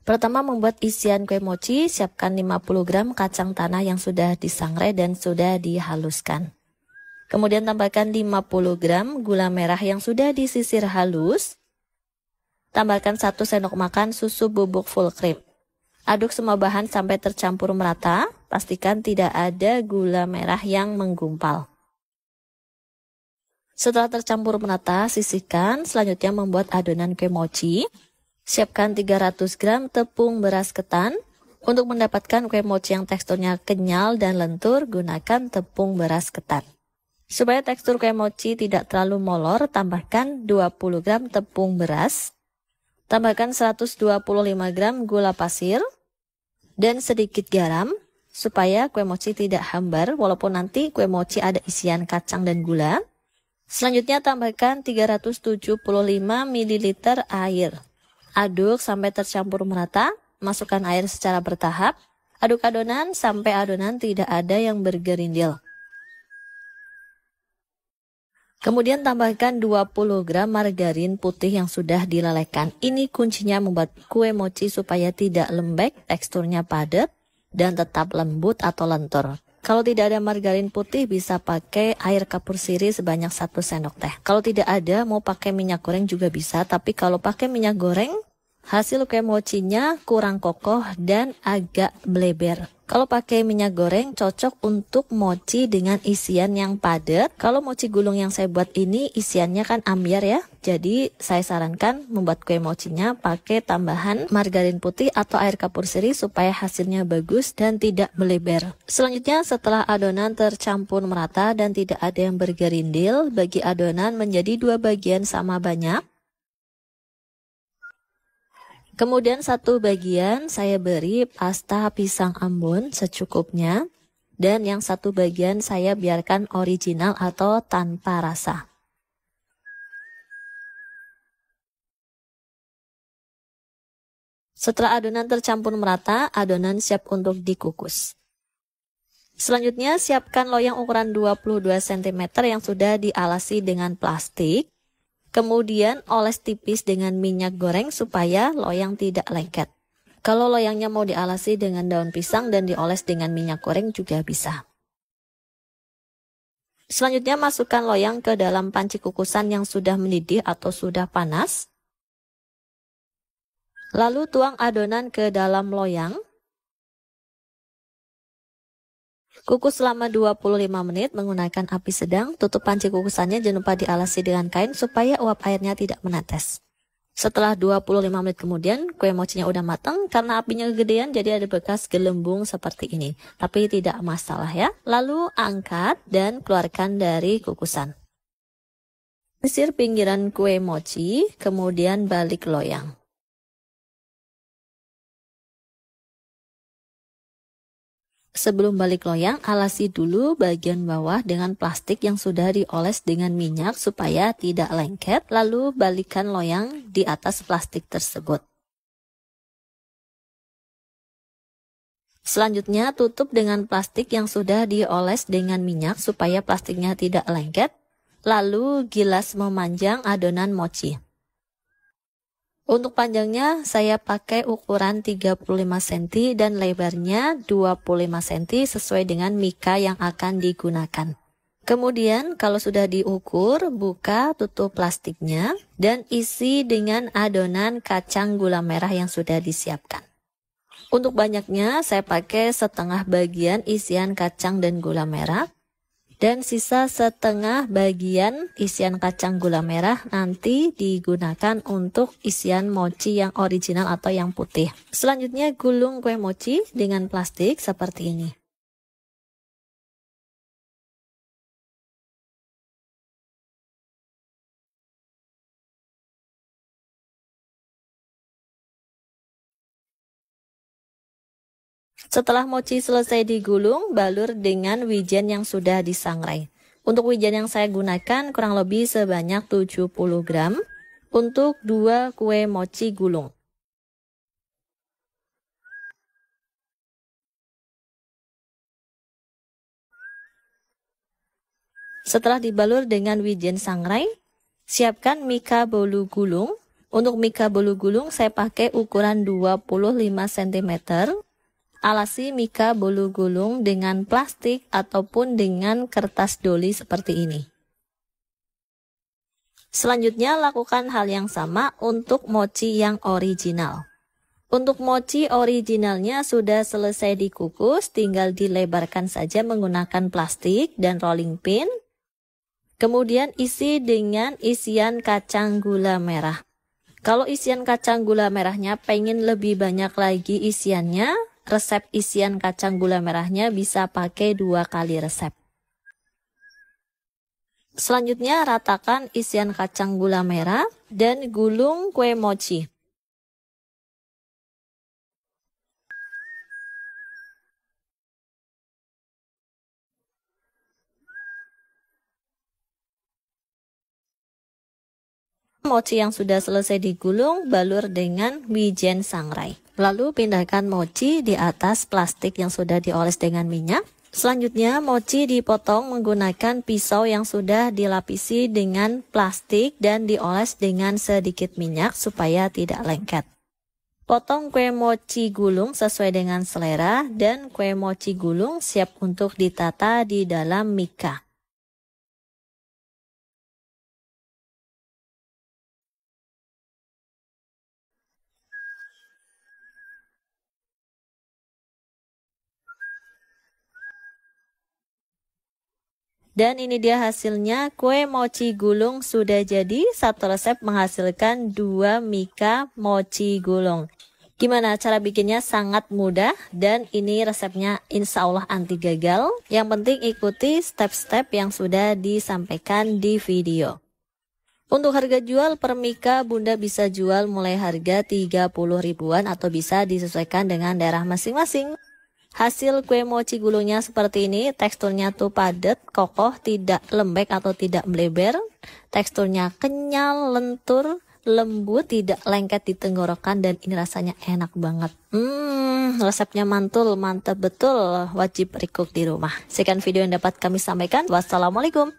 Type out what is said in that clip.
Pertama, membuat isian kue mochi, siapkan 50 gram kacang tanah yang sudah disangrai dan sudah dihaluskan. Kemudian tambahkan 50 gram gula merah yang sudah disisir halus. Tambahkan 1 sendok makan susu bubuk full cream. Aduk semua bahan sampai tercampur merata, pastikan tidak ada gula merah yang menggumpal. Setelah tercampur merata, sisihkan. Selanjutnya membuat adonan kue mochi. Siapkan 300 gram tepung beras ketan. Untuk mendapatkan kue mochi yang teksturnya kenyal dan lentur, gunakan tepung beras ketan. Supaya tekstur kue mochi tidak terlalu molor, tambahkan 20 gram tepung beras. Tambahkan 125 gram gula pasir dan sedikit garam supaya kue mochi tidak hambar walaupun nanti kue mochi ada isian kacang dan gula. Selanjutnya tambahkan 375 ml air. Aduk sampai tercampur merata, masukkan air secara bertahap. Aduk adonan sampai adonan tidak ada yang bergerindil. Kemudian tambahkan 20 gram margarin putih yang sudah dilelehkan. Ini kuncinya membuat kue mochi supaya tidak lembek, teksturnya padat, dan tetap lembut atau lentur. Kalau tidak ada margarin putih bisa pakai air kapur sirih sebanyak 1 sendok teh. Kalau tidak ada mau pakai minyak goreng juga bisa, tapi kalau pakai minyak goreng hasil kue mochinya kurang kokoh dan agak bleber. Kalau pakai minyak goreng cocok untuk mochi dengan isian yang padat. Kalau mochi gulung yang saya buat ini isiannya kan ambyar ya. Jadi saya sarankan membuat kue mochinya pakai tambahan margarin putih atau air kapur sirih supaya hasilnya bagus dan tidak melebar. Selanjutnya setelah adonan tercampur merata dan tidak ada yang bergerindil, bagi adonan menjadi 2 bagian sama banyak. Kemudian 1 bagian saya beri pasta pisang Ambon secukupnya. Dan yang 1 bagian saya biarkan original atau tanpa rasa. Setelah adonan tercampur merata, adonan siap untuk dikukus. Selanjutnya siapkan loyang ukuran 22 cm yang sudah dialasi dengan plastik. Kemudian oles tipis dengan minyak goreng supaya loyang tidak lengket. Kalau loyangnya mau dialasi dengan daun pisang dan dioles dengan minyak goreng juga bisa. Selanjutnya masukkan loyang ke dalam panci kukusan yang sudah mendidih atau sudah panas. Lalu tuang adonan ke dalam loyang. Kukus selama 25 menit menggunakan api sedang. Tutup panci kukusannya, jangan lupa dialasi dengan kain supaya uap airnya tidak menetes. Setelah 25 menit kemudian kue mochinya udah matang. Karena apinya kegedean jadi ada bekas gelembung seperti ini. Tapi tidak masalah ya. Lalu angkat dan keluarkan dari kukusan. Sisir pinggiran kue mochi, kemudian balik loyang. Sebelum balik loyang, alasi dulu bagian bawah dengan plastik yang sudah dioles dengan minyak supaya tidak lengket, lalu balikkan loyang di atas plastik tersebut. Selanjutnya tutup dengan plastik yang sudah dioles dengan minyak supaya plastiknya tidak lengket, lalu gilas memanjang adonan mochi. Untuk panjangnya saya pakai ukuran 35 cm dan lebarnya 25 cm sesuai dengan mika yang akan digunakan. Kemudian kalau sudah diukur, buka tutup plastiknya dan isi dengan adonan kacang gula merah yang sudah disiapkan. Untuk banyaknya saya pakai setengah bagian isian kacang dan gula merah. Dan sisa setengah bagian isian kacang gula merah nanti digunakan untuk isian mochi yang original atau yang putih. Selanjutnya gulung kue mochi dengan plastik seperti ini. Setelah mochi selesai digulung, balur dengan wijen yang sudah disangrai. Untuk wijen yang saya gunakan kurang lebih sebanyak 70 gram untuk 2 kue mochi gulung. Setelah dibalur dengan wijen sangrai, siapkan mika bolu gulung. Untuk mika bolu gulung saya pakai ukuran 25 cm. Alasi mika bolu gulung dengan plastik ataupun dengan kertas doli seperti ini. Selanjutnya lakukan hal yang sama untuk mochi yang original. Untuk mochi originalnya sudah selesai dikukus, tinggal dilebarkan saja menggunakan plastik dan rolling pin. Kemudian isi dengan isian kacang gula merah. Kalau isian kacang gula merahnya pengen lebih banyak lagi isiannya, resep isian kacang gula merahnya bisa pakai 2 kali resep. Selanjutnya ratakan isian kacang gula merah dan gulung kue mochi. Mochi yang sudah selesai digulung balur dengan wijen sangrai. Lalu pindahkan mochi di atas plastik yang sudah dioles dengan minyak. Selanjutnya mochi dipotong menggunakan pisau yang sudah dilapisi dengan plastik dan dioles dengan sedikit minyak supaya tidak lengket. Potong kue mochi gulung sesuai dengan selera dan kue mochi gulung siap untuk ditata di dalam mika. Dan ini dia hasilnya, kue mochi gulung sudah jadi. Satu resep menghasilkan 2 mika mochi gulung. Gimana cara bikinnya? Sangat mudah dan ini resepnya insya Allah anti gagal. Yang penting ikuti step-step yang sudah disampaikan di video. Untuk harga jual per mika Bunda bisa jual mulai harga 30 ribuan atau bisa disesuaikan dengan daerah masing-masing. Hasil kue mochi gulungnya seperti ini, teksturnya tuh padat, kokoh, tidak lembek atau tidak melebar. Teksturnya kenyal, lentur, lembut, tidak lengket di tenggorokan dan ini rasanya enak banget. Resepnya mantul, mantap betul, wajib recook di rumah. Sekian video yang dapat kami sampaikan. Wassalamualaikum.